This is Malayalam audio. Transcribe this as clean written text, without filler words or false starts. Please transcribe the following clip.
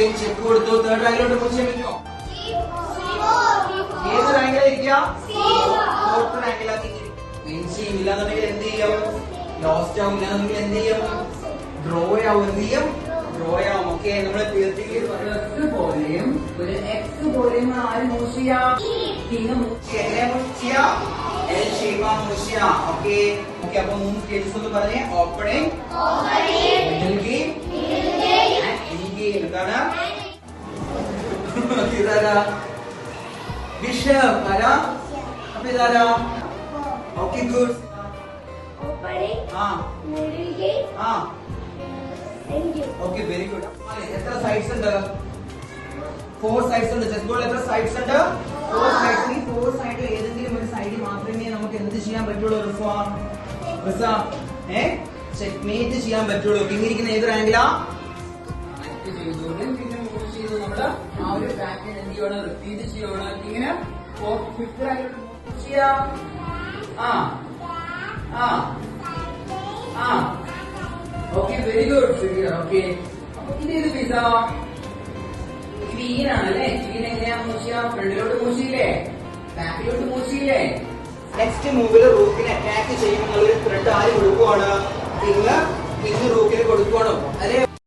ആദ്യം ചെക്ക് കൊടുത്തു. തേർഡ് റാങ്കിലോട്ട് മൂവ് ചെയ്യാൻ പറ്റുമോ? ഏത് റാങ്കിലായിരിക്കുക? ഫോർത്ത് റാങ്കിലാക്കി ചെയ്യും. ഇല്ലാന്നുണ്ടെങ്കിൽ എന്ത് ചെയ്യും? ലോസ്റ്റ് ആവും. ഇല്ലാന്നുണ്ടെങ്കിൽ എന്ത് ചെയ്യും? ഡ്രോ ആവും. എന്ത് ചെയ്യും? ഡ്രോ ആവും. ഓക്കെ, നമ്മള് പോലെയും ഒരു എക്സ് പോലെയും ആര് മൂവ് ചെയ്യാം? എങ്ങനെ മൂവ് ചെയ്യാം? എൽ ഷേപ്പ് മൂവ് ചെയ്യാം. ഓക്കെ ഓക്കെ, അപ്പൊ 3 സ്റ്റേജസ് ഒന്ന് പറഞ്ഞേ. Opening, middle game, end game. എന്താണ് ഇതാരാ? ബിഷപ്പ് ആരാ? അപ്പൊ ഇതാരാ? Okay good. Okay very good. എത്ര സൈഡ്സ് ഉണ്ട്? 4 സൈഡ്സ് ഉണ്ട്. ചെസ് ബോർഡിൽ എത്ര സൈഡ്സ് ഉണ്ട്? 4 സൈഡ്സ്. ഈ 4 സൈഡിൽ ഏതെങ്കിലും ഒരു സൈഡിൽ മാത്രമേ നമുക്ക് എന്ത് ചെയ്യാൻ പറ്റുള്ളൂ? ചെക്ക്മേറ്റ് ചെയ്യാൻ പറ്റുള്ളൂ. പിന്നെ ഇരിക്കുന്ന ഏത് റാങ്കിലാ? പിന്നെ മൂവ് ചെയ്ത് നമ്മള് ആ ഒരു പാറ്റേൺ എന്ത് ചെയ്യണം? റിപ്പീറ്റ് ചെയ്യണം. ഇങ്ങനെ 5th റാങ്കിലോട്ട് മൂവ് ചെയ്യാം. Okay very good. ഓക്കെ, അപ്പൊ ഇതേത് പീസ? ഗ്രീനാണല്ലേ. ഗ്രീൻ എങ്ങനെയാ മൂവ് ചെയ്യാം? ഫ്രണ്ടിലോട്ട് മൂവ് ചെയ്യില്ലേ? ബാക്കിലോട്ട് മൂവ് ചെയ്യില്ലേ? നെക്സ്റ്റ് മൂവില് റൂക്കിനെ അറ്റാക്ക് ചെയ്യുമെന്നുള്ളൊരു ത്രെഡ് ആര് കൊടുക്കുവാണ്? കിങ് റൂക്കിന് കൊടുക്കുവാണോ? അല്ലെ